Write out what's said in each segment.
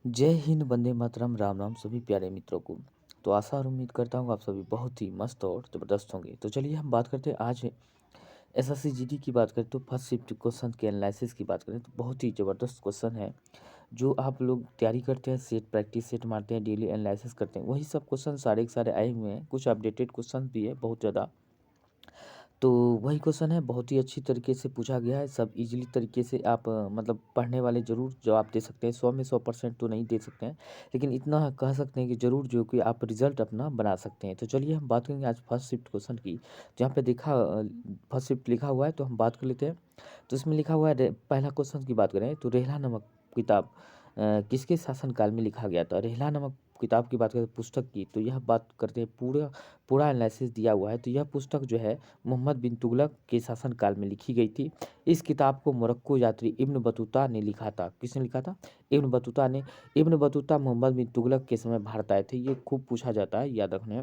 जय हिंद, वंदे मातरम, राम राम सभी प्यारे मित्रों को। तो आशा और उम्मीद करता हूँ आप सभी बहुत ही मस्त और ज़बरदस्त होंगे। तो चलिए हम बात करते हैं आज एसएससी जीडी की बात करें तो फर्स्ट शिफ्ट क्वेश्चन के एनालिसिस की बात करें तो बहुत ही ज़बरदस्त क्वेश्चन है। जो आप लोग तैयारी करते हैं, सेट प्रैक्टिस सेट मारते हैं, डेली एनालिसिस करते हैं, वही सब क्वेश्चन सारे के सारे आए हुए हैं। कुछ अपडेटेड क्वेश्चन भी है बहुत ज़्यादा। तो वही क्वेश्चन है, बहुत ही अच्छी तरीके से पूछा गया है। सब इजीली तरीके से आप मतलब पढ़ने वाले ज़रूर जवाब दे सकते हैं। 100 में 100% तो नहीं दे सकते हैं, लेकिन इतना कह सकते हैं कि ज़रूर जो कि आप रिजल्ट अपना बना सकते हैं। तो चलिए हम बात करेंगे आज फर्स्ट शिफ्ट क्वेश्चन की। जहाँ पे देखा फर्स्ट शिफ्ट लिखा हुआ है तो हम बात कर लेते हैं। तो इसमें लिखा हुआ है पहला क्वेश्चन की बात करें तो रेहला नामक किताब किसके शासनकाल में लिखा गया था। रेहला नामक किताब की बात करें पुस्तक की, तो यह बात करते हैं पूरा पूरा एनालिसिस दिया हुआ है। तो यह पुस्तक जो है मोहम्मद बिन तुगलक के शासनकाल में लिखी गई थी। इस किताब को मोरक्को यात्री इब्न बतूता ने लिखा था। किसने लिखा था? इब्न बतूता ने। इब्न बतूता मोहम्मद बिन तुगलक के समय भारत आए थे। ये खूब पूछा जाता है, याद रखने।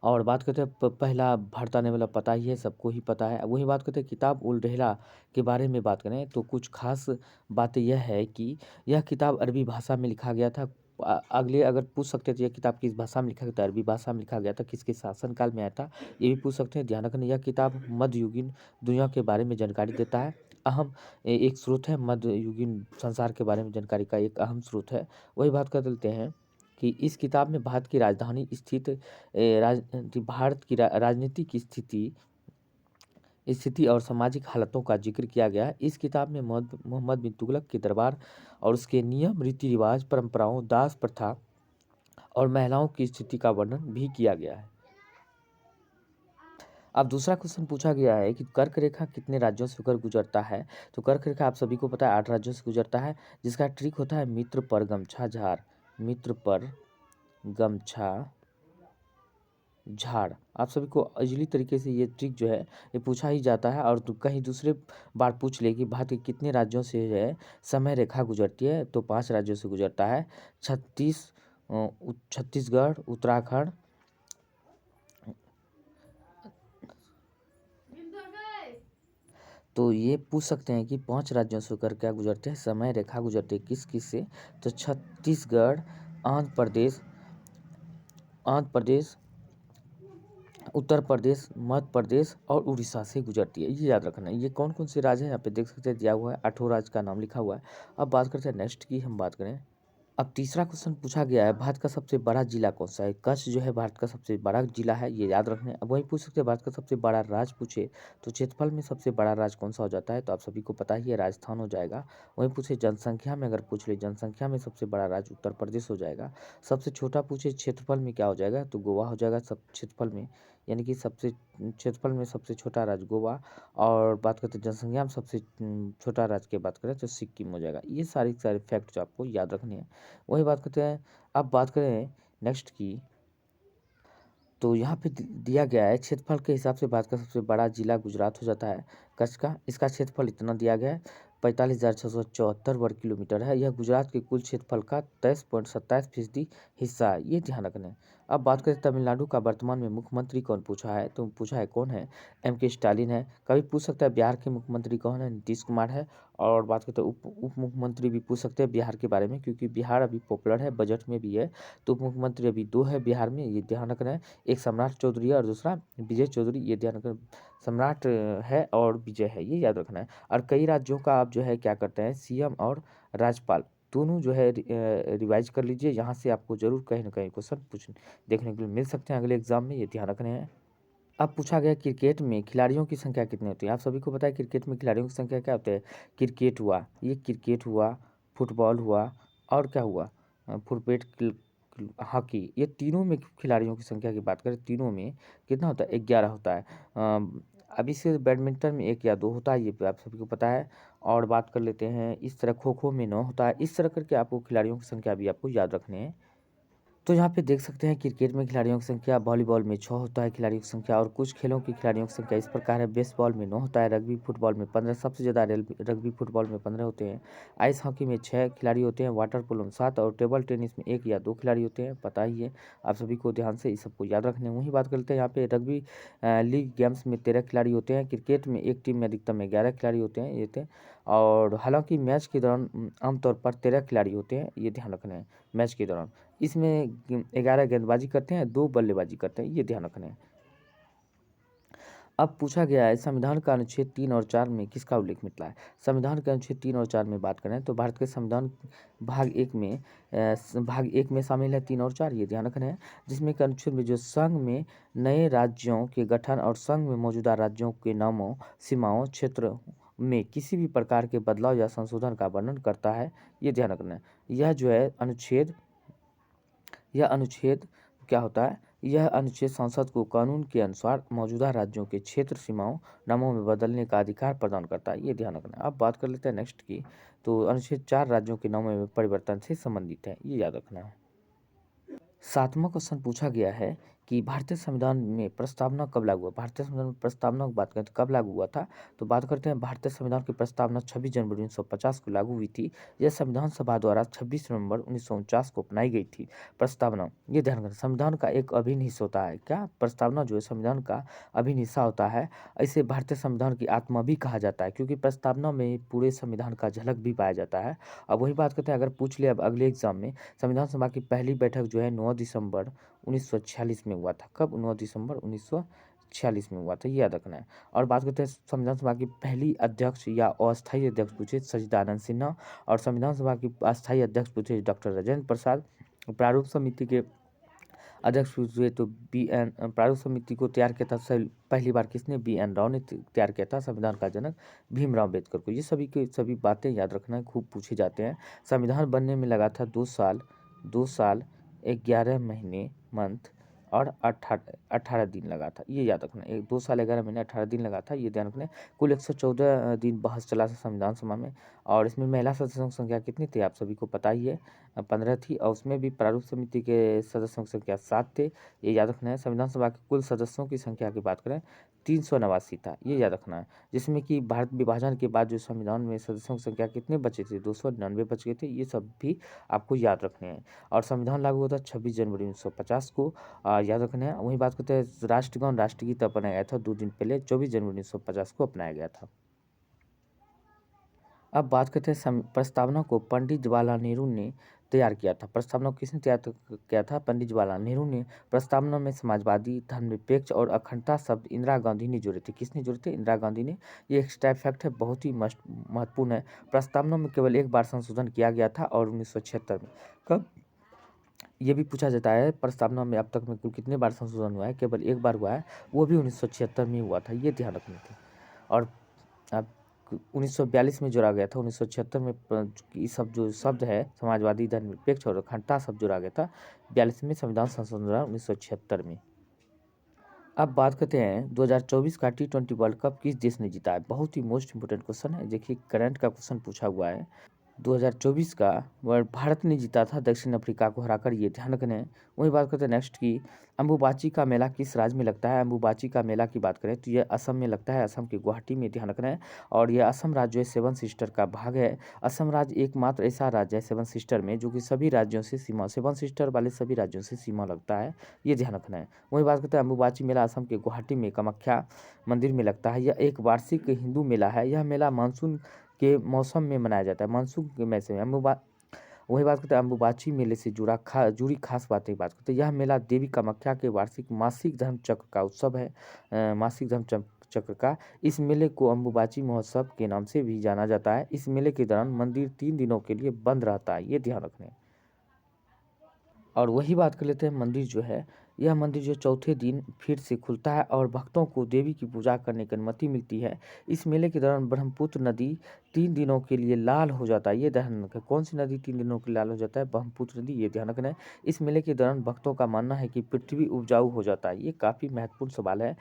और बात करते हैं पहला भारत आने वाला, पता ही है, सबको ही पता है। वही बात करते हैं किताब उल रेहला के बारे में बात करें तो कुछ खास बात यह है कि यह किताब अरबी भाषा में लिखा गया था। अगले अगर पूछ सकते थे यह किताब किस भाषा में लिखा गया था, अरबी भाषा में लिखा गया था, किसके शासनकाल में आया था, ये भी पूछ सकते हैं। ध्यान रखना यह किताब मध्ययुगीन दुनिया के बारे में जानकारी देता है। अहम एक स्रोत है, मध्ययुगीन संसार के बारे में जानकारी का एक अहम स्रोत है। वही बात कर लेते हैं कि इस किताब में भारत की राजधानी स्थित भारत की राजनीतिक स्थिति और सामाजिक हालतों का जिक्र किया गया है। इस किताब में मोहम्मद बिन तुगलक के दरबार और उसके नियम, रीति रिवाज, परंपराओं, दास प्रथा और महिलाओं की स्थिति का वर्णन भी किया गया है। अब दूसरा क्वेश्चन पूछा गया है कि कर्क रेखा कितने राज्यों से होकर गुजरता है। तो कर्क रेखा आप सभी को पता है 8 राज्यों से गुजरता है, जिसका ट्रिक होता है मित्र पर गमछा झार। मित्र पर गमछा झाड़। आप सभी को इजली तरीके से ये ट्रिक जो है ये पूछा ही जाता है। और कहीं दूसरे बार पूछ ले कि भारत के कितने राज्यों से जो है समय रेखा गुजरती है, तो 5 राज्यों से गुजरता है। छत्तीसगढ़, उत्तराखंड, तो ये पूछ सकते हैं कि 5 राज्यों से होकर क्या गुजरते हैं, समय रेखा गुजरती है किस किस से। तो छत्तीसगढ़, आंध्र प्रदेश, आंध्र प्रदेश, उत्तर प्रदेश, मध्य प्रदेश और उड़ीसा से गुजरती है। ये याद रखना है। ये कौन कौन से राज्य हैं यहाँ पे देख सकते हैं, दिया हुआ है, 8 राज्य का नाम लिखा हुआ है। अब बात करते हैं नेक्स्ट की, हम बात करें। अब तीसरा क्वेश्चन पूछा गया है भारत का सबसे बड़ा जिला कौन सा है। कच्छ जो है भारत का सबसे बड़ा जिला है, ये याद रखना है। अब वही पूछ सकते हैं भारत का सबसे बड़ा राज्य पूछे तो क्षेत्रफल में सबसे बड़ा राज्य कौन सा हो जाता है, तो आप सभी को पता ही है राजस्थान हो जाएगा। वही पूछे जनसंख्या में, अगर पूछ ले जनसंख्या में सबसे बड़ा राज्य उत्तर प्रदेश हो जाएगा। सबसे छोटा पूछे क्षेत्रफल में क्या हो जाएगा, तो गोवा हो जाएगा सब क्षेत्रफल में, यानी कि सबसे क्षेत्रफल में सबसे छोटा राज्य गोवा। और बात करते हैं जनसंख्या में सबसे छोटा राज्य की बात करें तो सिक्किम हो जाएगा। ये सारे सारे फैक्ट जो आपको याद रखने हैं। वही बात करते हैं, अब बात करें नेक्स्ट की। तो यहाँ पे दिया गया है क्षेत्रफल के हिसाब से भारत का सबसे बड़ा जिला गुजरात हो जाता है, कच्छ का। इसका क्षेत्रफल इतना दिया गया है 45,674 वर्ग किलोमीटर है। यह गुजरात के कुल क्षेत्रफल का 23.27% हिस्सा है, ये ध्यान रखना है। अब बात करें तमिलनाडु का वर्तमान में मुख्यमंत्री कौन पूछा है, तो पूछा है कौन है, M.K. स्टालिन है। कभी पूछ सकता है बिहार के मुख्यमंत्री कौन है, नीतीश कुमार है। और बात करते हैं उप मुख्यमंत्री भी पूछ सकते हैं बिहार के बारे में, क्योंकि बिहार अभी पॉपुलर है, बजट में भी है। तो उप मुख्यमंत्री अभी 2 है बिहार में, ये ध्यान रखना है। एक सम्राट चौधरी है और दूसरा विजय चौधरी, ये ध्यान रखना। सम्राट है और विजय है, ये याद रखना है। और कई राज्यों का आप जो है क्या करते हैं, सीएम और राज्यपाल दोनों जो है रिवाइज कर लीजिए। यहाँ से आपको जरूर कहीं ना कहीं क्वेश्चन पूछ देखने के लिए मिल सकते हैं अगले एग्जाम में, ये ध्यान रखने हैं। अब पूछा गया क्रिकेट में खिलाड़ियों की संख्या कितनी होती है। आप सभी को पता है क्रिकेट में खिलाड़ियों की संख्या क्या होती है। क्रिकेट हुआ, ये क्रिकेट हुआ, फुटबॉल हुआ, और क्या हुआ, फुटपेट, हॉकी, ये तीनों में खिलाड़ियों की संख्या की बात करें, तीनों में कितना होता है, 11 होता है। अभी से बैडमिंटन में 1 या 2 होता है, ये आप सभी को पता है। और बात कर लेते हैं इस तरह, खो खो में 9 होता है। इस तरह करके आपको खिलाड़ियों की संख्या भी आपको याद रखने हैं। तो यहाँ पे देख सकते हैं क्रिकेट में खिलाड़ियों की संख्या, वॉलीबॉल में 6 होता है खिलाड़ियों की संख्या। और कुछ खेलों की खिलाड़ियों की संख्या इस प्रकार है, बेसबॉल में 9 होता है, रग्बी फुटबॉल में 15, सबसे ज़्यादा रग्बी फुटबॉल में 15 होते हैं। आइस हॉकी में 6 खिलाड़ी होते हैं, वाटर पोलो में 7 और टेबल टेनिस में 1 या 2 खिलाड़ी होते हैं, पता ही है आप सभी को, ध्यान से इस सबको याद रखने। वही बात करते हैं यहाँ पे रग्बी लीग गेम्स में 13 खिलाड़ी होते हैं। क्रिकेट में एक टीम में अधिकतम 11 खिलाड़ी होते हैं, ये थे। और हालांकि मैच के दौरान आमतौर पर 13 खिलाड़ी होते हैं, ये ध्यान रखना है मैच के दौरान। इसमें 11 गेंदबाजी करते हैं, 2 बल्लेबाजी करते हैं, ये ध्यान रखना है। अब पूछा गया है संविधान का अनुच्छेद 3 और 4 में किसका उल्लेख मिलता है। संविधान के अनुच्छेद 3 और 4 में बात करें तो भारत के संविधान भाग एक में शामिल है 3 और 4, ये ध्यान रखना है। जिसमें के अनुच्छेद में जो संघ में नए राज्यों के गठन और संघ में मौजूदा राज्यों के नामों, सीमाओं, क्षेत्र में किसी भी प्रकार के बदलाव या संशोधन का वर्णन करता है, ये ध्यान रखना है। यह अनुच्छेद क्या होता है, यह अनुच्छेद संसद को कानून के अनुसार मौजूदा राज्यों के क्षेत्र सीमाओं नामों में बदलने का अधिकार प्रदान करता है, ये ध्यान रखना है। अब बात कर लेते हैं नेक्स्ट की, तो अनुच्छेद 4 राज्यों के नामों में परिवर्तन से संबंधित है, ये याद रखना है। 7वां क्वेश्चन पूछा गया है कि भारतीय संविधान में प्रस्तावना कब लागू हुआ। भारतीय संविधान में प्रस्तावना की बात करें तो कब लागू हुआ था, तो बात करते हैं भारतीय संविधान की प्रस्तावना 26 जनवरी 1950 को लागू हुई थी। यह संविधान सभा द्वारा 26 नवंबर 1949 को अपनाई गई थी। प्रस्तावना, ये ध्यान रखना, संविधान का एक अभिन्न हिस्सा होता है। क्या प्रस्तावना जो है संविधान का अभिन्न हिस्सा होता है। इसे भारतीय संविधान की आत्मा भी कहा जाता है, क्योंकि प्रस्तावना में पूरे संविधान का झलक भी पाया जाता है। अब वही बात करते हैं, अगर पूछ लिया अब अगले एग्जाम में, संविधान सभा की पहली बैठक जो है 9 दिसंबर 1946 में हुआ था। कब? 9 दिसंबर 1946 में हुआ था, ये याद रखना है। और बात करते हैं संविधान सभा की पहली अध्यक्ष या अस्थायी अध्यक्ष पूछे सच्चिदानंद सिन्हा, और संविधान सभा की अस्थायी अध्यक्ष पूछे डॉक्टर राजेंद्र प्रसाद। प्रारूप समिति के अध्यक्ष पूछे तो प्रारूप समिति को तैयार किया था पहली बार किसने? BN राव ने तैयार किया था, संविधान का जनक भीमराव अम्बेडकर को। ये सभी के सभी बातें याद रखना है, खूब पूछे जाते हैं। संविधान बनने में लगा था 2 साल 11 महीने मंथ और 18 दिन लगा था, ये याद रखना है। 2 साल 11 महीने 18 दिन लगा था, ये ध्यान रखना है। कुल 114 दिन बहस चला था संविधान सभा में, और इसमें महिला सदस्यों की संख्या कितनी थी, आप सभी को पता ही है, 15 थी। और उसमें भी प्रारूप समिति के सदस्यों की संख्या 7 थे, ये याद रखना है। संविधान सभा के कुल सदस्यों की संख्या की बात करें 389 था, ये याद रखना है। जिसमें कि भारत विभाजन के बाद जो संविधान में सदस्यों की संख्या कितने बचे थे? 299 बच गए थे, ये सब भी आपको याद रखने हैं। और संविधान लागू हुआ था 26 जनवरी 1950 को, याद रखना है। वही बात करते हैं राष्ट्रगान राष्ट्रगीत अपनाया गया था 2 दिन पहले 24 जनवरी 1950 को अपनाया गया था। अब बात करते हैं प्रस्तावना को पंडित जवाहरलाल नेहरू ने तैयार किया था। प्रस्तावना को किसने तैयार किया था? पंडित जवाहरलाल नेहरू ने। प्रस्तावना में समाजवादी, धर्मनिरपेक्ष और अखंडता शब्द इंदिरा गांधी ने जोड़े थे। किसने जोड़े थे? इंदिरा गांधी ने। ये एक स्टेप फैक्ट है, बहुत ही महत्वपूर्ण है। प्रस्तावना में केवल एक बार संशोधन किया गया था, और 1976 में। कब? ये भी पूछा जाता है प्रस्तावना में अब तक में कुल कितने बार संशोधन हुआ है? केवल एक बार हुआ है, वो भी 1976 में हुआ था, ये ध्यान रखना था। और अब 1942 में जोड़ा गया था, 1976 में ये सब जो शब्द है समाजवादी, धर्मनिरपेक्ष और अखंडता शब्द जोड़ा गया था 42 में संविधान संशोधन हुआ 1976 में। अब बात करते हैं 2024 का T20 वर्ल्ड कप किस देश ने जीता है। बहुत ही मोस्ट इंपोर्टेंट क्वेश्चन है, देखिए करंट का क्वेश्चन पूछा हुआ है। 2024 का वर्ल्ड भारत ने जीता था दक्षिण अफ्रीका को हराकर, ये ध्यान रखना है। वही बात करते हैं नेक्स्ट की, अम्बुबाची का मेला किस राज्य में लगता है। अम्बुबाची का मेला की बात करें तो यह असम में लगता है, असम के गुवाहाटी में, ध्यान रखना है। और यह असम राज्य जो है 7 सिस्टर का भाग है। असम राज्य एकमात्र ऐसा राज्य है 7 सिस्टर में जो कि सभी राज्यों से सीमा, 7 सिस्टर वाले सभी राज्यों से सीमा लगता है, ये ध्यान रखना है। वही बात करते हैं अम्बुबाची मेला असम के गुवाहाटी में कामाख्या मंदिर में लगता है। यह एक वार्षिक हिंदू मेला है। यह मेला मानसून के मौसम में मनाया जाता है, मानसून के मौसम में। वही बात करते हैं अम्बुबाची मेले से जुड़ी खास बातें की बात करते हैं। यह मेला देवी कामाख्या के वार्षिक मासिक धर्म चक्र का उत्सव है, मासिक धर्म चक्र का। इस मेले को अम्बुबाची महोत्सव के नाम से भी जाना जाता है। इस मेले के दौरान मंदिर 3 दिनों के लिए बंद रहता है, ये ध्यान रखना है। और वही बात कर लेते हैं मंदिर जो है, यह मंदिर जो चौथे दिन फिर से खुलता है और भक्तों को देवी की पूजा करने की अनुमति मिलती है। इस मेले के दौरान ब्रह्मपुत्र नदी 3 दिनों के लिए लाल हो जाता है, ये ध्यान रखें। कौन सी नदी 3 दिनों के लिए लाल हो जाता है? ब्रह्मपुत्र नदी, ये ध्यान रखना है। इस मेले के दौरान भक्तों का मानना है कि पृथ्वी उपजाऊ हो जाता है। ये काफ़ी महत्वपूर्ण सवाल है,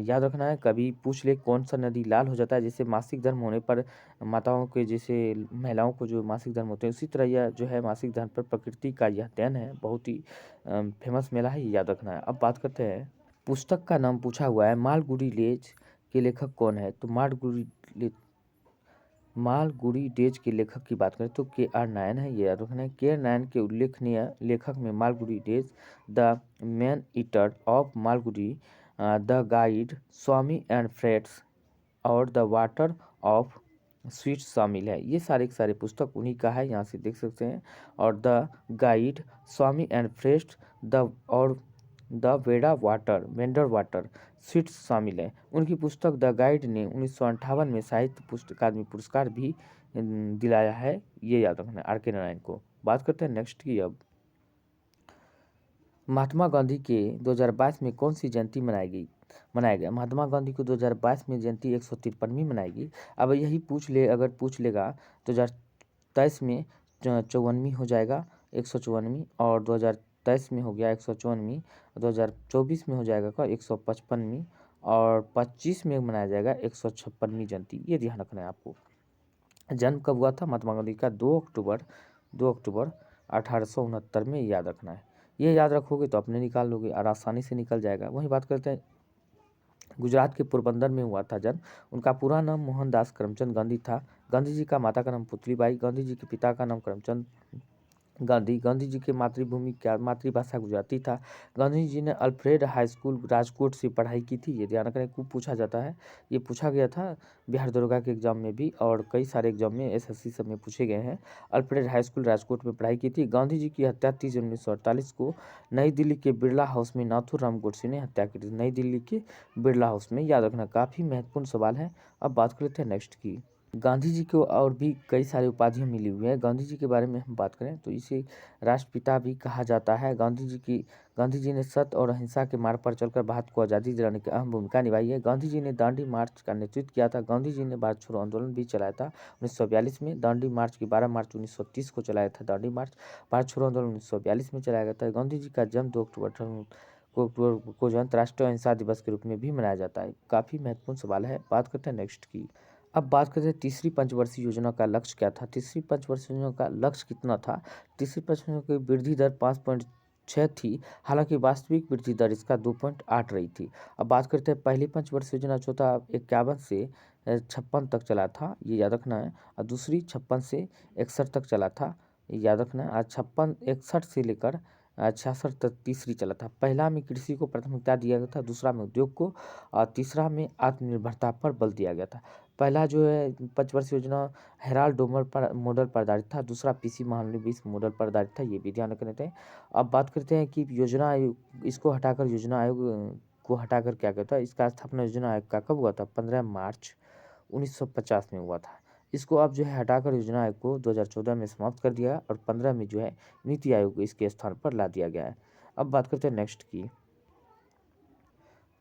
याद रखना है। कभी पूछ ले कौन सा नदी लाल हो जाता है, जैसे मासिक धर्म होने पर माताओं के, जैसे महिलाओं को जो मासिक धर्म होते हैं, उसी तरह यह जो है मासिक धर्म पर प्रकृति का यह अध्ययन है, बहुत ही फेमस मेला है, ये याद रखना है। अब बात करते हैं पुस्तक का नाम पूछा हुआ है, मालगुडी डेज के लेखक कौन है। तो मालगुडी डेज के लेखक की बात करें तो KR नारायण है, ये याद रखना है। KR नारायण के उल्लेखनीय लेखक में Malgudi days, the man eater of Malgudi, the guide, Swami and friends और द वाटर ऑफ स्वीट्स शामिल है। ये सारे के सारे पुस्तक उन्हीं का है, यहाँ से देख सकते हैं। और the guide, Swami and फ्रेस्ट, the और द वेंडर वाटर स्वीट्स शामिल है। उनकी पुस्तक द गाइड ने 1958 में साहित्य पुस्तक अकादमी पुरस्कार भी दिलाया है, ये याद रखना है आर के नारायण को। बात करते हैं नेक्स्ट की। अब महात्मा गांधी के 2022 में कौन सी जयंती मनाया गया? महात्मा गांधी को 2022 में जयंती 153वीं मनाएगी। अब यही अगर पूछ लेगा 2023 में 54वीं हो जाएगा 154वीं, और 2023 में हो गया 154वीं, 2024 में हो जाएगा का 155वीं, और 25 में मनाया जाएगा 156वीं जयंती। ये ध्यान रखना है आपको। जन्म कब हुआ था महात्मा गांधी का? 2 अक्टूबर 1869 में, याद रखना है। ये याद रखोगे तो अपने निकाल लोगे और आसानी से निकल जाएगा। वही बात करते हैं, गुजरात के पोरबंदर में हुआ था जन्म। उनका पूरा नाम मोहनदास करमचंद गांधी था। गांधी जी का माता का नाम पुतलीबाई, गांधी जी के पिता का नाम करमचंद गांधी। गांधी जी के मातृभाषा गुजराती था। गांधी जी ने अल्फ्रेड हाई स्कूल राजकोट से पढ़ाई की थी, ये ध्यान रखना, खूब पूछा जाता है। ये पूछा गया था बिहार दरोगा के एग्जाम में भी, और कई सारे एग्जाम में एसएससी सब में पूछे गए हैं। अल्फ्रेड हाई स्कूल राजकोट में पढ़ाई की थी। गांधी जी की हत्या 30 जनवरी 1948 को नई दिल्ली के बिरला हाउस में नाथूराम गोडसे ने हत्या की थी। नई दिल्ली के बिरला हाउस में, याद रखना, काफ़ी महत्वपूर्ण सवाल है। अब बात कर लेते हैं नेक्स्ट की। गांधी जी को और भी कई सारी उपाधियां मिली हुई हैं। गांधी जी के बारे में हम बात करें तो इसे राष्ट्रपिता भी कहा जाता है। गांधी जी ने सत्य और अहिंसा के मार्ग पर चलकर भारत को आज़ादी दिलाने की अहम भूमिका निभाई है। गांधी जी ने दांडी मार्च का नेतृत्व किया था। गांधी जी ने भारत छोड़ो आंदोलन भी चलाया था 1942 में। दांडी मार्च की 12 मार्च 1930 को चलाया था। दांडी मार्च भारत छोड़ो आंदोलन 1942 में चलाया गया था। गांधी जी का जन्म 2 अक्टूबर को जो अंतर्राष्ट्रीय अहिंसा दिवस के रूप में भी मनाया जाता है। काफ़ी महत्वपूर्ण सवाल है। बात करते हैं नेक्स्ट की। अब बात करते हैं तीसरी पंचवर्षीय योजना का लक्ष्य क्या था? तीसरी पंचवर्षीय योजना का लक्ष्य कितना था? तीसरी पंचवर्षीय योजना की वृद्धि दर 5.6 थी, हालांकि वास्तविक वृद्धि दर इसका 2.8 रही थी। अब बात करते हैं पहली पंचवर्षीय योजना जो था 51 से 56 तक चला था, ये याद रखना है। और दूसरी 56 से 61 तक चला था, ये याद रखना है। और 61 से लेकर 66 तक तीसरी चला था। पहला में कृषि को प्राथमिकता दिया गया था, दूसरा में उद्योग को, और तीसरा में आत्मनिर्भरता पर बल दिया गया था। पहला जो है पंचवर्षीय योजना हेराल्ड डोमर पर मॉडल पर आधारित था, दूसरा पीसी महालनोबिस मॉडल पर आधारित था, ये भी ध्यान रखने थे। अब बात करते हैं कि योजना आयोग, इसको हटाकर योजना आयोग को हटाकर क्या कहता है? इसका स्थापना योजना आयोग का कब हुआ था? 15 मार्च 1950 में हुआ था। इसको अब जो है हटाकर योजना आयोग को 2014 में समाप्त कर दिया, और 15 में जो है नीति आयोग को इसके स्थान पर ला दिया गया है। अब बात करते हैं नेक्स्ट की।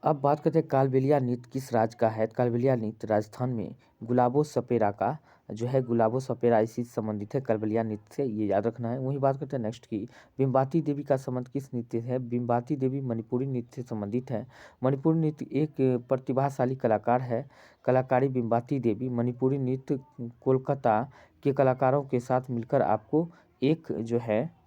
अब बात करते हैं कालबेलिया नृत्य किस राज्य का है? कालबेलिया नृत्य राजस्थान में गुलाबो सपेरा का जो है, गुलाबो सपेरा इसी से संबंधित है कालबेलिया नृत्य से, ये याद रखना है। वही बात करते हैं नेक्स्ट की। बिम्बाती देवी का संबंध किस नृत्य से है? बिम्बाती देवी मणिपुरी नृत्य से संबंधित है। मणिपुरी नृत्य एक प्रतिभाशाली कलाकार है। कलाकारी बिम्बाती देवी मणिपुरी नृत्य कोलकाता के कलाकारों के साथ मिलकर आपको एक जो है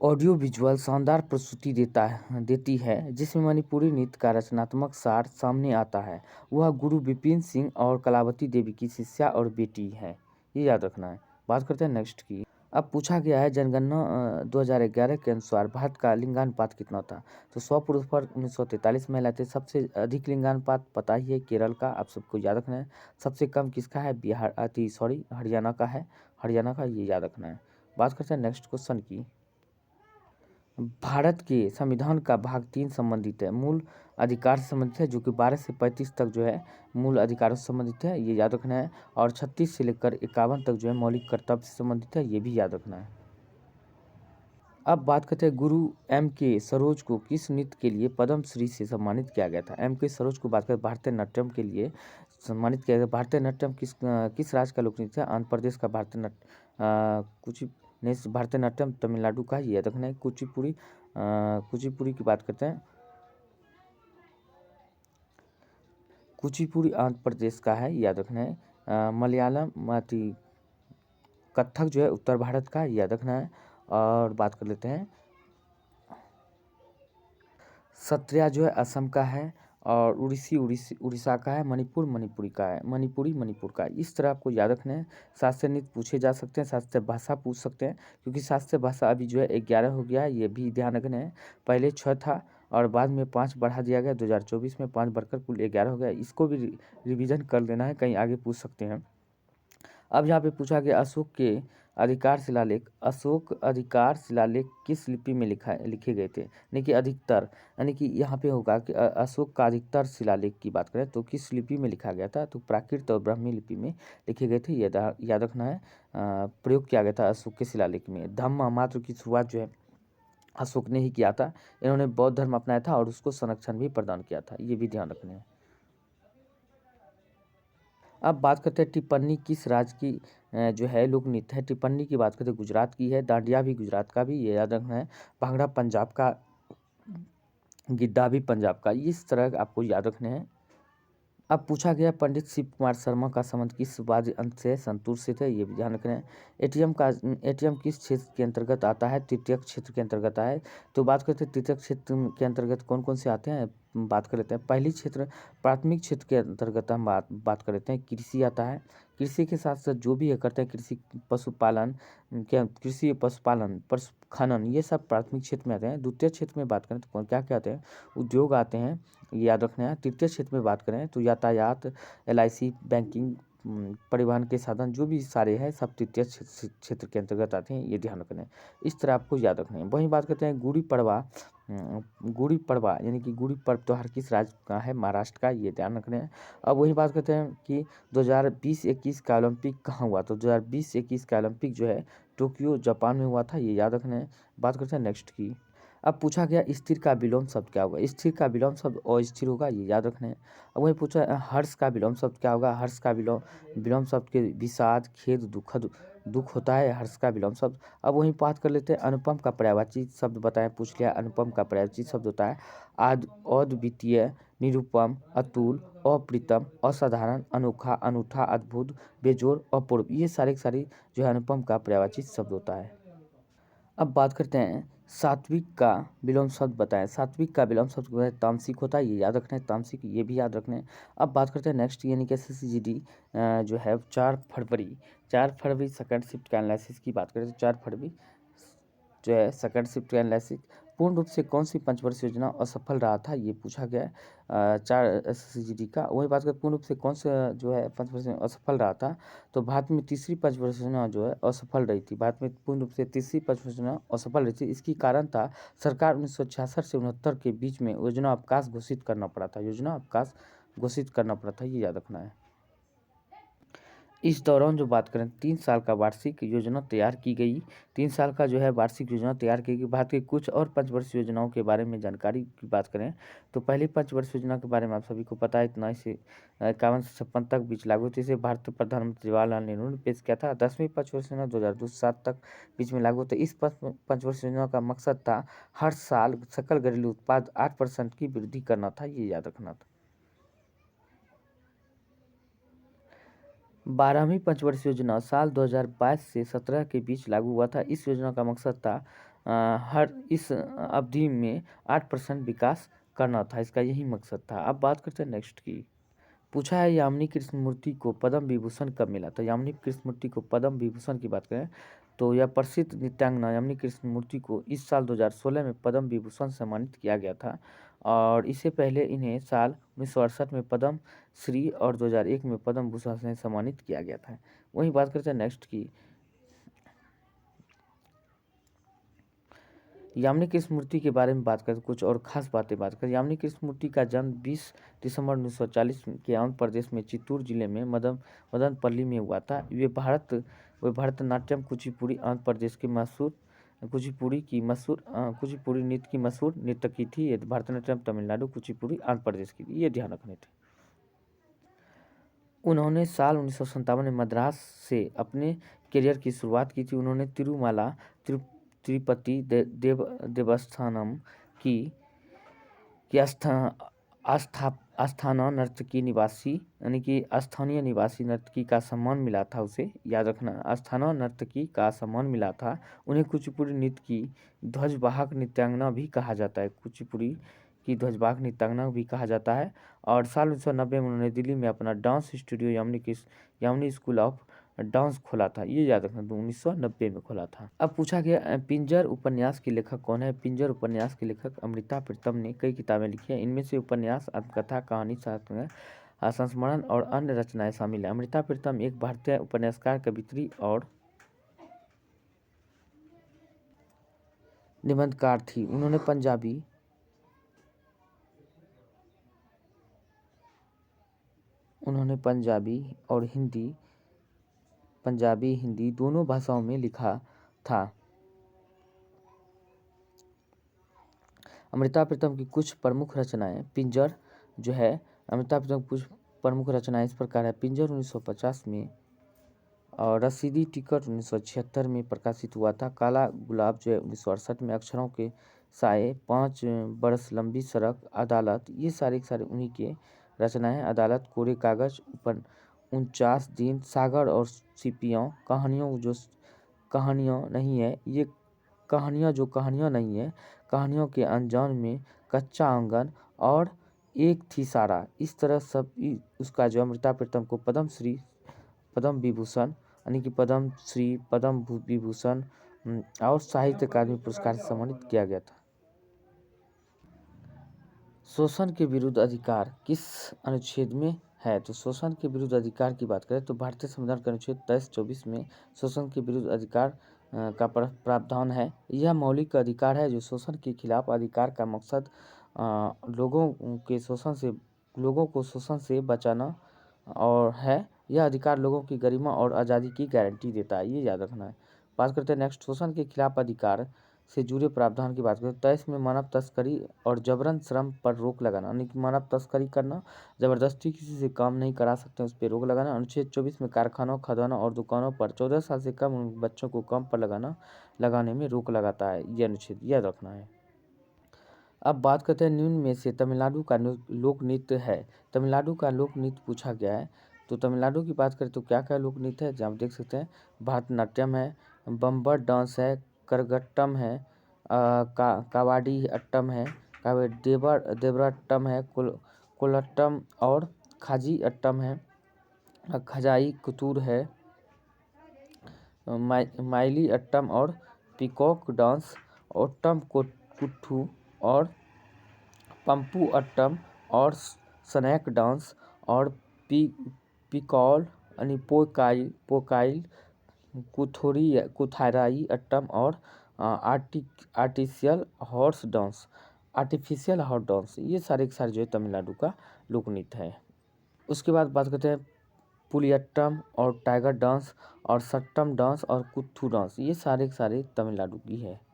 ऑडियो विजुअल शानदार प्रस्तुति देती है, जिसमें मणिपुरी नृत्य का रचनात्मक सार सामने आता है। वह गुरु विपिन सिंह और कलावती देवी की शिष्या और बेटी है, ये याद रखना है। बात करते हैं नेक्स्ट की। अब पूछा गया है जनगणना 2011 के अनुसार भारत का लिंगानुपात कितना था? तो 100 पुरुष पर 1943 महिला थे। सबसे अधिक लिंगानुपात पता ही है केरल का, आप सबको याद रखना है। सबसे कम किसका है? हरियाणा का है, हरियाणा का, ये याद रखना है। बात करते हैं नेक्स्ट क्वेश्चन की। भारत के संविधान का भाग 3 संबंधित है, मूल अधिकार से संबंधित है, जो कि 12 से 35 तक जो है मूल अधिकारों से संबंधित है, ये याद रखना है। और 36 से लेकर 51 तक जो है मौलिक कर्तव्य से संबंधित है, ये भी याद रखना है। अब बात करते हैं गुरु M.K. सरोज को किस नृत्य के लिए पद्म श्री से सम्मानित किया गया था? M.K. सरोज को बात करें भारतीय नाट्यम के लिए सम्मानित किया गया। भारतीय नाट्यम किस राज्य का लोक नृत्य है? आंध्र प्रदेश का भारतीय नाट्यम तमिलनाडु का, ये याद रखना है। कुचिपुड़ी की बात करते हैं, कुचिपुड़ी आंध्र प्रदेश का है, याद रखना है। मलयालम कथक जो है उत्तर भारत का, याद रखना है। और बात कर लेते हैं सत्रिया जो है असम का है, और उड़ीसा का है। मणिपुरी का है, मणिपुर का। इस तरह आपको याद रखना है। शास्त्रीय नृत्य पूछे जा सकते हैं, शास्त्रीय भाषा पूछ सकते हैं, क्योंकि शास्त्रीय भाषा अभी जो है 11 हो गया है, ये भी ध्यान रखना है। पहले 6 था और बाद में 5 बढ़ा दिया गया 2024 में, 5 बढ़कर कुल 11 हो गया। इसको भी रिवीजन कर लेना है, कहीं आगे पूछ सकते हैं। अब यहाँ पे पूछा गया अशोक के अधिकार शिलालेख किस लिपि में लिखे गए थे, यानी कि अधिकतर, यानी कि यहाँ पे होगा कि अशोक का अधिकतर शिलालेख की बात करें तो किस लिपि में लिखा गया था, तो प्राकृत और ब्राह्मी लिपि में लिखे गए थे। याद रखना है। प्रयोग किया गया था अशोक के शिलालेख में। धम्म मात्र की शुरुआत जो है अशोक ने ही किया था। इन्होंने बौद्ध धर्म अपनाया था और उसको संरक्षण भी प्रदान किया था, ये भी ध्यान रखना है। अब बात करते हैं टिप्पणी किस राज्य की जो है लोक नृत्य है। टिप्पणी की बात करते हैं गुजरात की है। डांडिया भी गुजरात का भी, ये याद रखना है। भांगड़ा पंजाब का, गिद्धा भी पंजाब का, इस तरह आपको याद रखने हैं। अब पूछा गया पंडित शिव कुमार शर्मा का संबंध किस वाद्य अंत से संतूर से थे, ये भी ध्यान रखना है। एटीएम किस क्षेत्र के अंतर्गत आता है, तृतीयक क्षेत्र के अंतर्गत आता है। तो बात करते हैं तृतीयक क्षेत्र के अंतर्गत कौन कौन से आते हैं, बात कर लेते हैं। पहली क्षेत्र प्राथमिक क्षेत्र के अंतर्गत हम बात कर लेते हैं। कृषि आता है। कृषि के साथ साथ जो भी करते हैं, कृषि पशुपालन पशु खनन, ये सब प्राथमिक क्षेत्र में आते हैं। द्वितीय क्षेत्र में बात करें तो क्या क्या आते हैं, उद्योग आते हैं, ये याद रखना है। तृतीय क्षेत्र में बात करें तो यातायात, LIC, बैंकिंग, परिवहन के साधन, जो भी सारे हैं सब तृतीय क्षेत्र के अंतर्गत आते हैं, ये ध्यान रखना है। इस तरह आपको याद रखना है। वहीं बात करते हैं गुड़ी पड़वा यानी कि गुड़ी पर्व त्योहार किस राज्य का है, महाराष्ट्र का, ये ध्यान रखना है। अब वही बात करते हैं कि 2020-21 का ओलंपिक कहाँ हुआ, तो 2020-21 का ओलंपिक जो है टोक्यो जापान में हुआ था, ये याद रखना है। बात करते हैं नेक्स्ट की। अब पूछा गया स्थिर का विलोम शब्द क्या होगा। स्थिर का विलोम शब्द अस्थिर होगा, ये याद रखना है। अब वही पूछा हर्ष का विलोम शब्द क्या होगा। हर्ष का विलोम शब्द के विषाद, खेद, दुख होता है हर्ष का विलोम शब्द। अब वहीं बात कर लेते हैं अनुपम का पर्यायवाची शब्द बताएं, पूछ लिया। अनुपम का पर्यायवाची शब्द होता है अद्वितीय, निरुपम, अतुल, अप्रीतम, असाधारण, अनोखा, अनूठा, अद्भुत, बेजोड़, अपूर्व, ये सारे जो है अनुपम का पर्यायवाची शब्द होता है। अब बात करते हैं सात्विक का विलोम शब्द बताएं। सात्विक का विलोम शब्द जो है तामसिक होता है, ये याद रखना है। तामसिक, ये भी याद रखना है। अब बात करते हैं नेक्स्ट, यानी कि SSGD जो है 4 फरवरी सेकंड शिफ्ट का एनालिसिस की बात करें तो 4 फरवरी जो है सेकंड शिफ्ट का एनालिसिस पूर्ण रूप से कौन सी पंचवर्षीय योजना असफल रहा था, ये पूछा गया है 4 SSGD का। वही बात करें पूर्ण रूप से कौन सा जो है पंचवर्षीय असफल रहा था, तो भारत में तीसरी पंचवर्षीय योजना जो है असफल रही थी। भारत में पूर्ण रूप से तीसरी पंचवर्षीय योजना असफल रही थी। इसकी कारण था सरकार 1966 से 69 के बीच में योजना अवकाश घोषित करना पड़ा था, ये याद रखना है। इस दौरान जो बात करें 3 साल का वार्षिक योजना तैयार की गई। 3 साल का जो है वार्षिक योजना तैयार की गई। भारत की कुछ और पंचवर्षीय योजनाओं के बारे में जानकारी की बात करें तो पहली पंचवर्षीय योजना के बारे में आप सभी को पता है, इतना इसे 51 से 56 तक बीच लागू थी। इसे भारतीय प्रधानमंत्री जवाहरलाल नेहरू ने पेश किया था। 10वीं पंचवर्षीय योजना 2002 से 7 तक बीच में लागू था। इस पंचवर्षीय योजना का मकसद था हर साल सकल घरेलू उत्पाद 8% की वृद्धि करना था, ये याद रखना था। 12वीं पंचवर्षीय योजना साल 2022 से 17 के बीच लागू हुआ था। इस योजना का मकसद था हर इस अवधि में 8% विकास करना था, इसका यही मकसद था। अब बात करते हैं नेक्स्ट की। पूछा है यामिनी कृष्णमूर्ति को पद्म विभूषण कब मिला, तो यामिनी कृष्णमूर्ति को पद्म विभूषण की बात करें तो यह प्रसिद्ध नृत्यांगना यामिनी कृष्णमूर्ति को इस साल 2016 में पद्म विभूषण सम्मानित किया गया था। और इससे पहले इन्हें साल 1968 में पद्म श्री और 2001 में पद्म भूषण से सम्मानित किया गया था। वहीं बात करते हैं नेक्स्ट की। यामिनी कृष्णमूर्ति के बारे में बात करें, कुछ और खास बातें बात करें। यामिनी कृष्णमूर्ति का जन्म 20 दिसंबर 1940 के आंध्र प्रदेश में चित्तूर जिले में मदनपल्ली में हुआ था। वे भरतनाट्यम कुचिपुड़ी आंध्र प्रदेश के मशहूर कुचिपुड़ी नृत्य की मशहूर नर्तकी थी। भरतनाट्यम तमिलनाडु, कुचिपुड़ी आंध्र प्रदेश की थी, ये ध्यान रखने थे। उन्होंने साल 1957 में मद्रास से अपने करियर की शुरुआत की थी। उन्होंने तिरुमाला तिरुपति देवस्थानम की आस्थाना नर्तकी निवासी, यानी कि स्थानीय निवासी नर्तकी का सम्मान मिला था उसे, याद रखना। आस्थाना नर्तकी का सम्मान मिला था। उन्हें कुचिपुड़ी नृत्य की ध्वजवाहक नृत्यांगना भी कहा जाता है। कुचिपुड़ी की ध्वजवाहक नृत्यांगना भी कहा जाता है। और साल 1990 में उन्होंने दिल्ली में अपना dance studio Yamini school of dance खोला था, ये याद रखना, तो 1990 में खोला था। अब पूछा गया पिंजर उपन्यास की लेखक कौन है। पिंजर उपन्यास की लेखक अमृता प्रीतम ने कई किताबें लिखी हैं। इनमें से उपन्यास, आत्मकथा, कहानी, संस्मरण और अन्य रचनाएं शामिल हैं। अमृता प्रीतम एक भारतीय उपन्यासकार, कवियत्री और निबंधकार थी। उन्होंने पंजाबी हिंदी दोनों भाषाओं में लिखा था। अमृता प्रीतम की कुछ प्रमुख रचनाएं, पिंजर जो है, अमृता प्रीतम की कुछ प्रमुख रचनाएं इस प्रकार है। पिंजर 1950 में और रसीदी टिकट 1976 में प्रकाशित हुआ था। काला गुलाब जो है 1968 में, अक्षरों के साए, 5 बरस लंबी सड़क, अदालत, ये सारे उन्हीं के रचनाएं। अदालत, कोरे कागज, 49 दिन, सागर और सिपियों, कहानियाँ नहीं है, ये कहानियाँ नहीं है, कहानियों के अनजान में, कच्चा आंगन और एक थी सारा। इस तरह सब उसका जो अमृता प्रीतम को पद्म विभूषण यानी कि पद्म विभूषण और साहित्य अकादमी पुरस्कार से सम्मानित किया गया था। शोषण के विरुद्ध अधिकार किस अनुच्छेद में है। तो शोषण के विरुद्ध अधिकार की बात करें तो भारतीय संविधान के अनुच्छेद 23-24 में शोषण के विरुद्ध अधिकार का प्रावधान है। यह मौलिक अधिकार है जो शोषण के खिलाफ अधिकार का मकसद लोगों को शोषण से बचाना और है। यह अधिकार लोगों की गरिमा और आज़ादी की गारंटी देता है, ये याद रखना है। बात करते हैं नेक्स्ट, शोषण के खिलाफ अधिकार से जुड़े प्रावधान की बात करें तो इसमें मानव तस्करी और जबरन श्रम पर रोक लगाना, यानी कि मानव तस्करी करना, जबरदस्ती किसी से काम नहीं करा सकते उस पर रोक लगाना। अनुच्छेद 24 में कारखानों, खदानों और दुकानों पर 14 साल से कम उम्र बच्चों को काम पर लगाने में रोक लगाता है, यह अनुच्छेद याद रखना है। अब बात करते हैं निम्न में से तमिलनाडु का लोक नृत्य है। तमिलनाडु का लोक नृत्य पूछा गया है। तो तमिलनाडु की बात करें तो क्या क्या लोक नृत्य है, जहाँ आप देख सकते हैं भरतनाट्यम है, बम्बर डांस है, करगट्टम है, कावाडी अट्टम है, देवराट्टम है, कोलट्टम और खाजी अट्टम है, खजाई कुतूर है, माइली अट्टम और पीकॉक डांस, ओट्टम कुट्टू और पंपू अट्टम और स्नैक डांस और पिकॉल यानी पोकाइल, कुथाराई अट्टम और आर्टिफिशियल हॉर्स डांस, ये सारे जो है तमिलनाडु का लोक नृत्य है। उसके बाद बात करते हैं पुलियट्टम और टाइगर डांस और सट्टम डांस और कुथू डांस, ये सारे तमिलनाडु की है।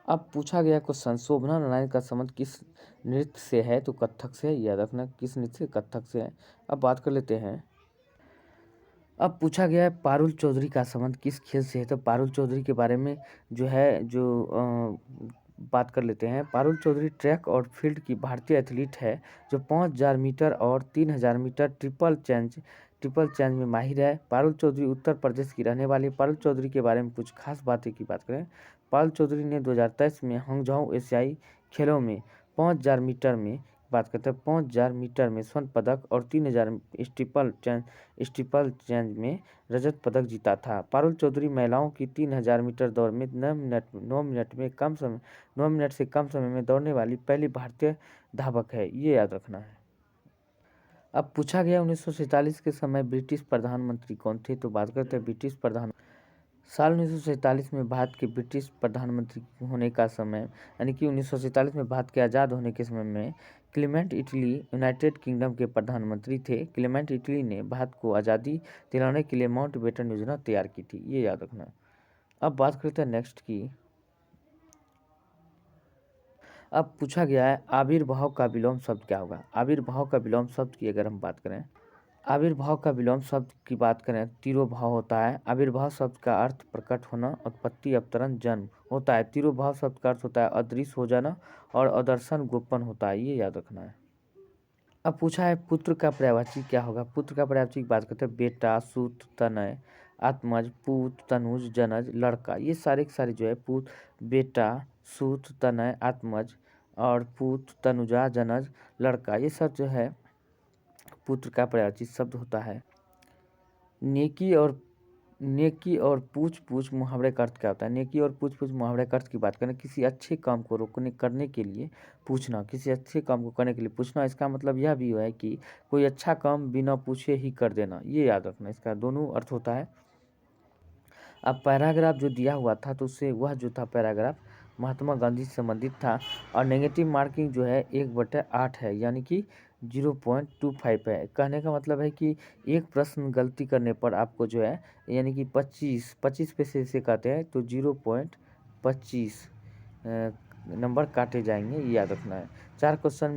अब पूछा गया क्वेश्चन, शोभना नारायण का संबंध किस नृत्य से है। तो कथक से, याद रखना किस नृत्य से, कथक से है। अब बात कर लेते हैं, अब पूछा गया है पारुल चौधरी का संबंध किस खेल से है। तो पारुल चौधरी के बारे में बात कर लेते हैं। पारुल चौधरी ट्रैक और फील्ड की भारतीय एथलीट है जो 5000 मीटर और 3000 मीटर ट्रिपल चैलेंज में माहिर है। पारुल चौधरी उत्तर प्रदेश की रहने वाली। पारुल चौधरी के बारे में कुछ खास बातें की बात करें, पारुल चौधरी ने 2023 में हांगझाऊ एशियाई खेलों में 5000 मीटर में बात करते हैं 5000 मीटर में स्वर्ण पदक और 3000 स्टीपल चैलेंज में रजत पदक जीता था। पारुल चौधरी महिलाओं की 3000 मीटर दौड़ में 9 मिनट से कम समय में दौड़ने वाली पहली भारतीय धावक है, ये याद रखना है। अब पूछा गया 1947 के समय ब्रिटिश प्रधानमंत्री कौन थे। तो बात करते हैं ब्रिटिश प्रधान साल 1947 में भारत के ब्रिटिश प्रधानमंत्री होने का समय, यानी कि 1947 में भारत के आज़ाद होने के समय में क्लेमेंट इटली यूनाइटेड किंगडम के प्रधानमंत्री थे। क्लेमेंट इटली ने भारत को आज़ादी दिलाने के लिए माउंटबेटन योजना तैयार की थी, ये याद रखना। अब बात करते हैं नेक्स्ट की। अब पूछा गया है आविर्भाव का विलोम शब्द क्या होगा। आविर्भाव का विलोम शब्द की अगर हम बात करें, आविर्भाव का विलोम शब्द की बात करें तिरोभाव होता है। आविर्भाव शब्द का अर्थ प्रकट होना, उत्पत्ति, अवतरण, जन्म होता है। तिरोभाव शब्द का अर्थ होता है अदृश्य हो जाना और अदर्शन, गोपन होता है, ये याद रखना है। अब पूछा है पुत्र का पर्यायवाची क्या होगा। पुत्र का पर्यायवाची की बात करते हैं बेटा, सूत, तनय, आत्मज, पूत, तनुज, जनज, लड़का, ये सारे जो है बेटा, सूत, तनय, आत्मज और पूत, तनुजा, जनज, लड़का, ये सब जो है पुत्र का पर्यायवाची शब्द होता है। नेकी और पूछ पूछ मुहावरे का अर्थ क्या होता है? नेकी और पूछ पूछ मुहावरे का अर्थ की बात करें, किसी अच्छे काम को करने के लिए पूछना, किसी अच्छे काम को करने के लिए पूछना। इसका मतलब यह भी है कि कोई अच्छा काम बिना पूछे ही कर देना, ये याद रखना। इसका दोनों अर्थ होता है। अब पैराग्राफ जो दिया हुआ था तो उससे वह जो था पैराग्राफ महात्मा गांधी से संबंधित था। और नेगेटिव मार्किंग जो है 1/8 है, यानी कि 0.25 है। कहने का मतलब है कि एक प्रश्न गलती करने पर आपको जो है यानी कि 25 पैसे से कहते हैं तो 0.25 नंबर काटे जाएंगे, ये याद रखना है। 4 क्वेश्चन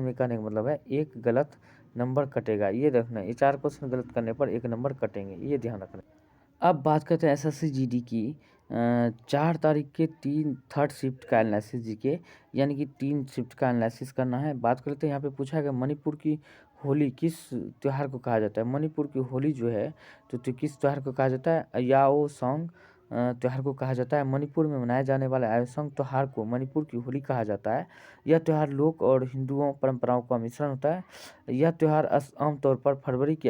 में कहने का मतलब है एक गलत नंबर कटेगा, ये रखना है। ये 4 क्वेश्चन गलत करने पर 1 नंबर कटेंगे, ये ध्यान रखना है। अब बात करते हैं एसएससी जीडी की। 4 तारीख के 3 शिफ्ट का एनालिसिस जीके, यानी कि 3 शिफ्ट का एनालिसिस करना है। बात करते हैं, यहाँ पे पूछा गया मणिपुर की होली किस त्यौहार को कहा जाता है? मणिपुर की होली जो है तो किस त्यौहार को कहा जाता है? याओ सॉन्ग त्यौहार को कहा जाता है। मणिपुर में मनाए जाने वाले याओसंग त्यौहार को मणिपुर की होली कहा जाता है। यह त्यौहार लोक और हिंदुओं परंपराओं का मिश्रण होता है। यह त्यौहार आमतौर पर फरवरी के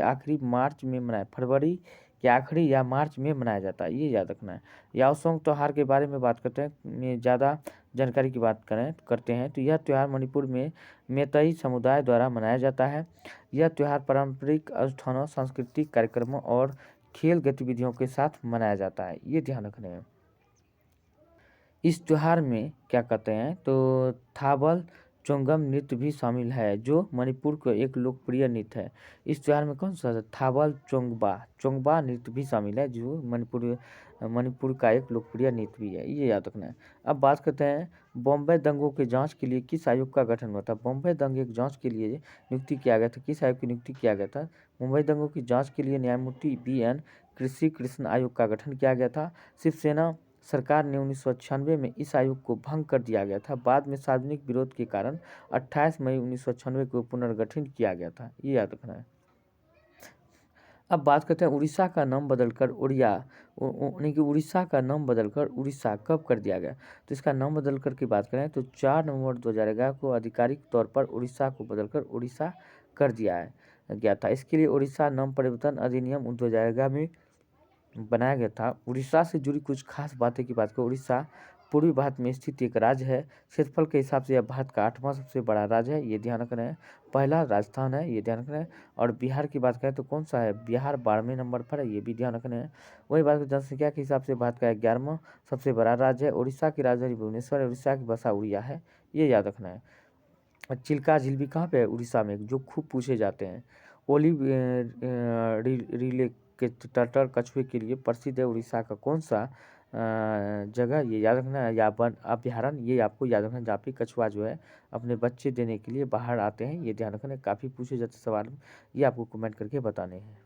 आखिरी या मार्च में मनाया जाता है, ये याद रखना है। याओसंग त्यौहार के बारे में बात करते हैं, ज़्यादा जानकारी की बात करते हैं तो यह त्यौहार मणिपुर में मेतई समुदाय द्वारा मनाया जाता है। यह त्यौहार पारंपरिक अनुष्ठानों, सांस्कृतिक कार्यक्रमों और खेल गतिविधियों के साथ मनाया जाता है, ये ध्यान रखना है। इस त्यौहार में क्या कहते हैं तो थाबल चोंगम नृत्य भी शामिल है, जो मणिपुर का एक लोकप्रिय नृत्य है। इस त्यौहार में कौन सा थाबल चोंगबा नृत्य भी शामिल है, जो मणिपुर का एक लोकप्रिय नृत्य भी है, ये याद रखना है। अब बात करते हैं बॉम्बे दंगों के जांच के लिए किस आयोग का गठन हुआ था? बॉम्बे दंगे की जांच के लिए नियुक्ति किया गया था, किस आयोग की नियुक्ति किया गया था? मुंबई दंगों की जांच के लिए न्यायमूर्ति BN कृष्ण आयोग का गठन किया गया था। शिवसेना सरकार ने 1996 में इस आयोग को भंग कर दिया गया था। बाद में सार्वजनिक विरोध के कारण 28 मई 1996 को पुनर्गठित किया गया था, ये याद रखना है। अब बात करते हैं उड़ीसा का नाम बदलकर उड़ीसा का नाम बदलकर उड़ीसा कब कर दिया गया? तो इसका नाम बदलकर की बात करें तो 4 नवंबर 2011 को आधिकारिक तौर पर उड़ीसा को बदलकर उड़ीसा कर दिया गया था। इसके लिए उड़ीसा नाम परिवर्तन अधिनियम 2011 में बनाया गया था। उड़ीसा से जुड़ी कुछ खास बातें की बात करें, उड़ीसा पूर्वी भारत में स्थित एक राज्य है। क्षेत्रफल के हिसाब से यह भारत का 8वां सबसे बड़ा राज्य है, ये ध्यान रखना है। पहला राजस्थान है, ये ध्यान रखना है। और बिहार की बात करें तो कौन सा है? बिहार 12वें नंबर पर है, ये भी ध्यान रखना है। वही बात करें जनसंख्या के हिसाब से भारत का 11वां सबसे बड़ा राज्य है। उड़ीसा की राजधानी भुवनेश्वर है, उड़ीसा की भाषा उड़िया है, ये याद रखना है। चिल्का झील भी कहाँ पे है? उड़ीसा में, जो खूब पूछे जाते हैं। ओलिव रिले के तटर कछुए के लिए प्रसिद्ध है। उड़ीसा का कौन सा जगह, ये याद रखना है। या वन अभ्यारण्य, ये आपको याद रखना है, जहाँ पे कछुआ जो है अपने बच्चे देने के लिए बाहर आते हैं, ये ध्यान रखना है। काफ़ी पूछे जाते सवाल, ये आपको कमेंट करके बताने हैं।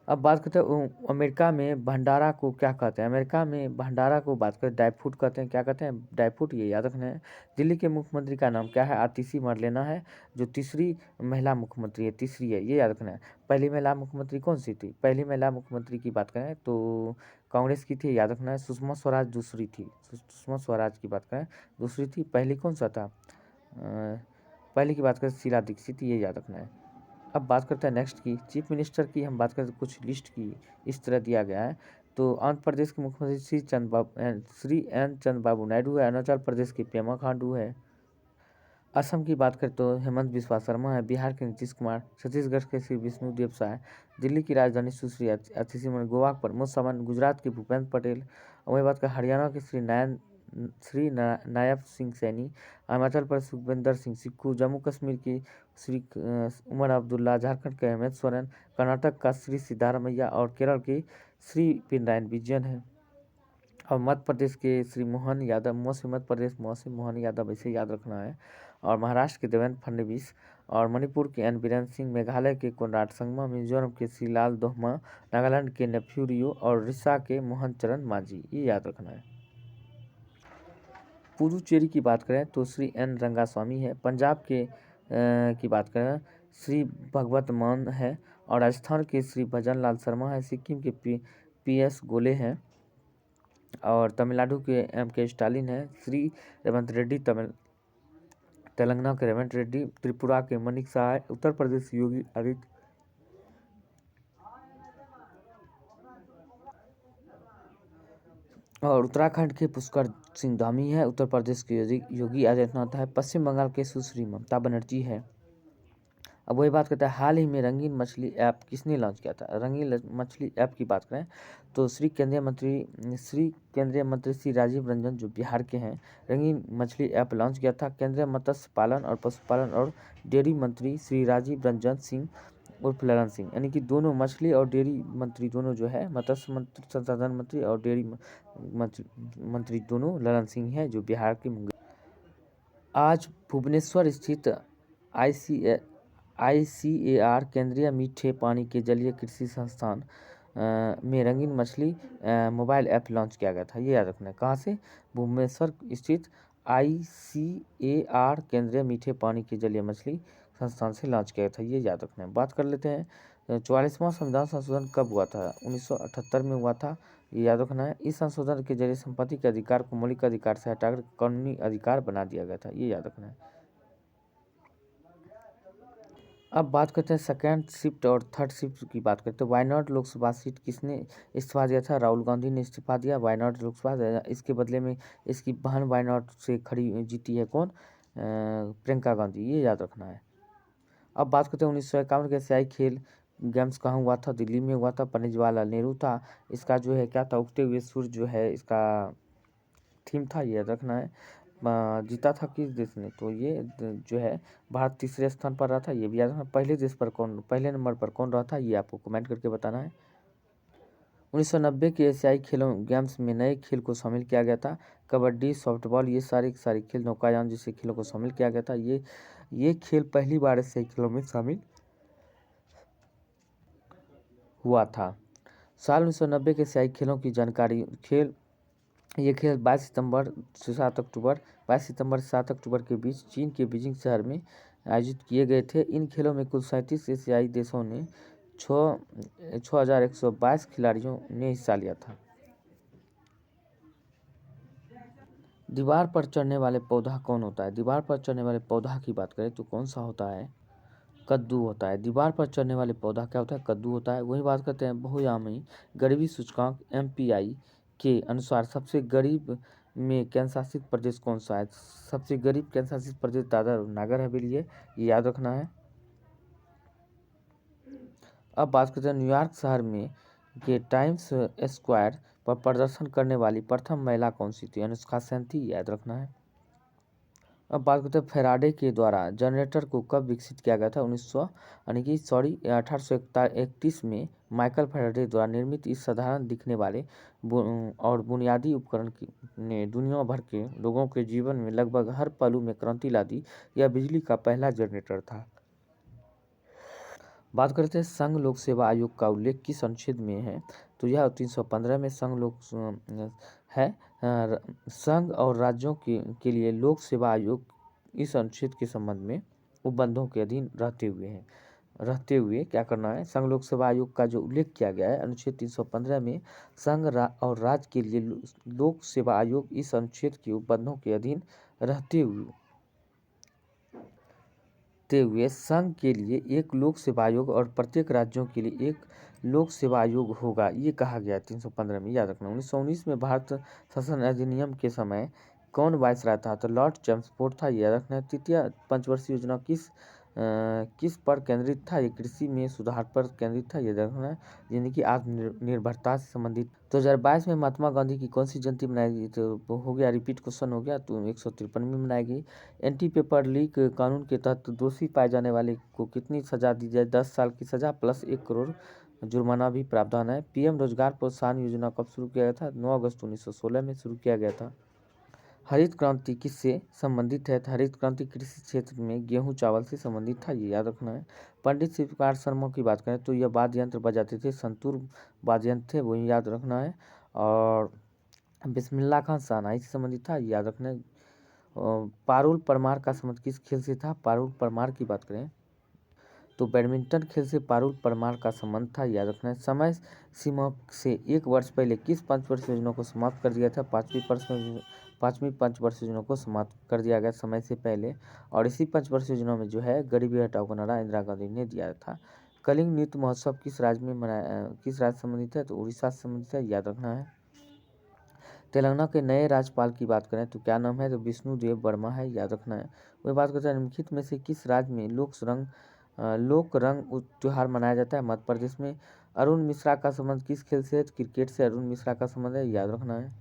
अब बात करते हैं अमेरिका में भंडारा को क्या कहते हैं? अमेरिका में भंडारा को बात करें ड्राईफ्रूट कहते हैं। क्या कहते हैं? ड्राईफ्रूट, ये याद रखना है। दिल्ली के मुख्यमंत्री का नाम क्या है? आतिशी मरलेना है, जो तीसरी महिला मुख्यमंत्री है, तीसरी है, ये याद रखना है। पहली महिला मुख्यमंत्री कौन सी थी? पहली महिला मुख्यमंत्री की बात करें तो कांग्रेस की थी, याद रखना है। सुषमा स्वराज दूसरी थी, सुषमा स्वराज की बात करें दूसरी थी। पहली कौन सा था? पहली की बात करें शीला दीक्षित, ये याद रखना है। अब बात करते हैं नेक्स्ट की, चीफ मिनिस्टर की हम बात करते हैं कुछ लिस्ट की, इस तरह दिया गया है। तो आंध्र प्रदेश के मुख्यमंत्री श्री एन चंद्रबाबू नायडू है। अरुणाचल प्रदेश की पेमा खांडू है। असम की बात करें तो हेमंत बिस्वा शर्मा है। बिहार के नीतीश कुमार, छत्तीसगढ़ के श्री विष्णुदेव साय, दिल्ली की राजधानी सुश्री आतिशी मरलेना, गोवा पर प्रमोद सावंत, गुजरात के भूपेंद्र पटेल, वही बात करें हरियाणा के नायब सिंह सैनी, हिमाचल प्रदेश सुखविंदर सिंह सिक्कू, जम्मू कश्मीर की श्री उमर अब्दुल्ला, झारखंड के हेमंत सोरेन, कर्नाटक का श्री सिद्धारमैया और केरल के श्री पिनराई विजयन है। और मध्य प्रदेश के श्री मोहन यादव, मध्य प्रदेश मौसम मोहन यादव, इसे याद रखना है। और महाराष्ट्र के देवेंद्र फडणवीस, और मणिपुर के एन बीरेन सिंह, मेघालय के कोनराड संगमा, मिजोरम के श्रीलाल दोहमा, नागालैंड के नेफ्यू रियो और उड़ीसा के मोहन चरण मांझी, ये याद रखना है। पुडुचेरी की बात करें तो श्री एन रंगास्वामी है। पंजाब के की बात करें श्री भगवत मान है। और राजस्थान के श्री भजन लाल शर्मा है। सिक्किम के PS गोले हैं। और तमिलनाडु के MK स्टालिन है। श्री रेवंत रेड्डी तेलंगाना के रेवंत रेड्डी, त्रिपुरा के मनीष सहाय, उत्तर प्रदेश योगी आदित्य और उत्तराखंड के पुष्कर सिंह धामी है। उत्तर प्रदेश के योगी आदित्यनाथ है। पश्चिम बंगाल के सुश्री ममता बनर्जी है। अब वही बात करते हैं, हाल ही में रंगीन मछली ऐप किसने लॉन्च किया था। रंगीन मछली ऐप की बात करें तो श्री केंद्रीय मंत्री श्री राजीव रंजन जो बिहार के हैं, रंगीन मछली ऐप लॉन्च किया था। केंद्रीय मत्स्य पालन और पशुपालन और डेयरी मंत्री श्री राजीव रंजन सिंह उर्फ ललन सिंह, यानी कि दोनों मछली और डेयरी मंत्री दोनों जो है, मत्स्य संसाधन मंत्री और डेयरी मंत्री दोनों ललन सिंह है जो बिहार के। आज भुवनेश्वर स्थित ICAR केंद्रीय मीठे पानी के जलीय कृषि संस्थान में रंगीन मछली मोबाइल ऐप लॉन्च किया गया था। ये याद रखना है। कहाँ से? भुवनेश्वर स्थित ICAR केंद्रीय मीठे पानी के जलीय मछली संस्थान से लॉन्च किया गया था। ये याद रखना है। बात कर लेते हैं 44वां संविधान संशोधन कब हुआ था। 1978 में हुआ था। ये याद रखना है। इस संशोधन के जरिए संपत्ति के अधिकार को मौलिक अधिकार से हटाकर कानूनी अधिकार बना दिया गया था। ये याद रखना है। अब बात करते हैं सेकंड शिफ्ट और थर्ड शिफ्ट की बात करते हैं। वायनाड लोकसभा सीट किसने इस्तीफा दिया था। राहुल गांधी ने इस्तीफा दिया वायनाड लोकसभा। इसके बदले में इसकी बहन वायनाड से खड़ी जीती है कौन, प्रियंका गांधी। ये याद रखना है। अब बात करते हैं 1951 के एशियाई खेल गेम्स कहाँ हुआ था। दिल्ली में हुआ था। पंडित जवाहरलाल नेहरू था इसका जो है क्या था, उगते हुए सूर्य जो है इसका थीम था। ये याद रखना है। जीता था किस देश ने, तो ये जो है भारत तीसरे स्थान पर रहा था। ये भी याद रखना। पहले नंबर पर कौन रहा था, ये आपको कमेंट करके बताना है। 1990 के एशियाई खेलों गेम्स में नए खेल को शामिल किया गया था। कबड्डी, सॉफ्टबॉल, ये सारे खेल, नौकायान जैसे खेलों को शामिल किया गया था। ये खेल पहली बार एशियाई खेलों में शामिल हुआ था। साल 1990 के एशियाई खेलों की जानकारी। ये खेल 22 सितंबर से 7 अक्टूबर के बीच चीन के बीजिंग शहर में आयोजित किए गए थे। इन खेलों में कुल 37 एशियाई देशों ने 6122 खिलाड़ियों ने हिस्सा लिया था। दीवार पर चढ़ने वाले पौधा कौन होता है। दीवार पर चढ़ने वाले पौधा की बात करें तो कौन सा होता है, कद्दू होता है। दीवार पर चढ़ने वाले पौधा क्या होता है, कद्दू होता है। वही बात करते हैं बहुआयामी गरीबी सूचकांक MPI के अनुसार सबसे गरीब में केंद्र शासित प्रदेश कौन सा है। सबसे गरीब केंद्र शासित प्रदेश दादर नागर हवेली है। ये याद रखना है। अब बात करते हैं न्यूयॉर्क शहर में के टाइम्स स्क्वायर पर प्रदर्शन करने वाली प्रथम महिला कौन सी थी। अनुष्का सेन थी। याद रखना है। अब बात करते हैं फैराडे के द्वारा जनरेटर को कब विकसित किया गया था। 1831 में माइकल फैराडे द्वारा निर्मित इस साधारण दिखने वाले और बुनियादी उपकरण ने दुनिया भर के लोगों के जीवन में लगभग हर पहलू में क्रांति ला दी। यह बिजली का पहला जनरेटर था। बात करते हैं संघ लोक सेवा आयोग का उल्लेख किस अनुच्छेद में है, तो यह 315 में संघ लोक है। संघ और राज्यों के लिए लोक सेवा आयोग इस अनुच्छेद के संबंध में उपबंधों के अधीन रहते हुए क्या करना है, संघ लोक सेवा आयोग का जो उल्लेख किया गया है अनुच्छेद 315 में, संघ और राज्य के लिए लोक सेवा आयोग इस अनुच्छेद के उपबंधों के अधीन रहते हुए संघ के लिए एक लोक सेवा आयोग और प्रत्येक राज्यों के लिए एक लोक सेवा आयोग होगा। ये कहा गया है 315 में। याद रखना। 1919 में भारत शासन अधिनियम के समय कौन वायसराय था, तो लॉर्ड चैम्सफोर्ड था। याद रखना। तृतीय पंचवर्षीय योजना किस पर केंद्रित था, ये कृषि में सुधार पर केंद्रित था। ये रखना है। यानी कि आत्मनिर्भरता से संबंधित। 2022 में महात्मा गांधी की कौन सी जयंती मनाई गई, तो हो गया रिपीट क्वेश्चन हो गया, तो 153 मनाई गई। एंटी पेपर लीक कानून के तहत दोषी पाए जाने वाले को कितनी सजा दी जाए, 10 साल की सजा प्लस 1 करोड़ जुर्माना भी प्रावधान है। PM रोजगार प्रोत्साहन योजना कब शुरू किया गया था, 9 अगस्त 1916 में शुरू किया गया था। हरित क्रांति किससे संबंधित है, हरित क्रांति कृषि क्षेत्र में गेहूं चावल से संबंधित था। ये याद रखना है। पंडित शिवकुमार शर्मा की बात करें तो यह वाद्य यंत्र बजाते थे, संतूर वाद्य यंत्र थे, वही याद रखना है। और बिस्मिल्लाह खान शहनाई से संबंधित था। याद रखना है। पारुल परमार का संबंध किस खेल से था, पारुल परमार की बात करें तो बैडमिंटन खेल से पारुल परमार का संबंध था। याद रखना है। समय सीमा से 1 वर्ष पहले किस पंचवर्षीय योजना को समाप्त कर दिया था, 5वीं पंचवर्षीय योजना को समाप्त कर दिया गया समय से पहले। और इसी पंचवर्षीय योजना में जो है गरीबी हटाओ का नारा इंदिरा गांधी ने दिया था। कलिंग नृत्य महोत्सव किस राज्य में किस राज्य से संबंधित है? तो उड़ीसा से संबंधित है, याद रखना है। तेलंगाना के नए राज्यपाल की बात करें तो क्या नाम है? तो विष्णुदेव वर्मा है, याद रखना है। वही बात करते हैं निम्नलिखित में से किस राज्य में लोक रंग त्योहार मनाया जाता है? मध्य प्रदेश में। अरुण मिश्रा का संबंध किस खेल से है? क्रिकेट से अरुण मिश्रा का संबंध है, याद रखना है।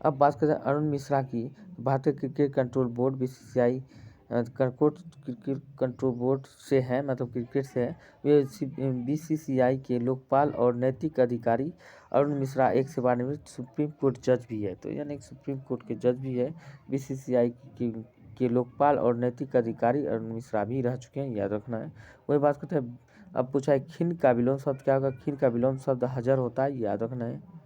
अब बात करते हैं अरुण मिश्रा की। भारतीय cricket control board BCCI cricket control board से है, मतलब क्रिकेट से है। वे बीसीसीआई के लोकपाल और नैतिक अधिकारी अरुण मिश्रा एक सेवानिवृत्त सुप्रीम कोर्ट जज भी है। तो यानी सुप्रीम कोर्ट के जज भी है। बीसीसीआई के लोकपाल और नैतिक अधिकारी अरुण मिश्रा भी रह चुके हैं, याद रखना है। वही बात करते हैं, अब पूछा है खिंड का विलोम शब्द क्या होगा? खिंड का विलोम शब्द हजर होता है, याद रखना है।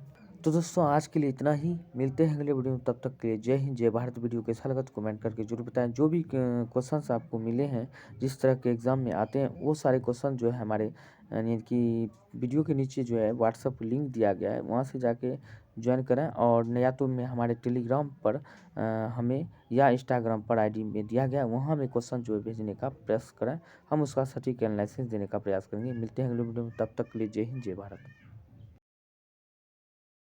तो दोस्तों आज के लिए इतना ही, मिलते हैं अगले वीडियो में, तब तक के लिए जय हिंद जय भारत। वीडियो कैसा लगा तो कमेंट करके जरूर बताएं। जो भी क्वेश्चंस आपको मिले हैं जिस तरह के एग्जाम में आते हैं वो सारे क्वेश्चन जो है हमारे यानी कि वीडियो के नीचे जो है व्हाट्सअप लिंक दिया गया है, वहाँ से जाके ज्वाइन करें। और या तो मैं हमारे टेलीग्राम पर हमें या इंस्टाग्राम पर आईडी में दिया गया है, वहाँ हमें क्वेश्चन जो है भेजने का प्रयास करें। हम उसका सटीक एनालिसिस देने का प्रयास करेंगे। मिलते हैं अगले वीडियो में, तब तक के लिए जय हिंद जय भारत।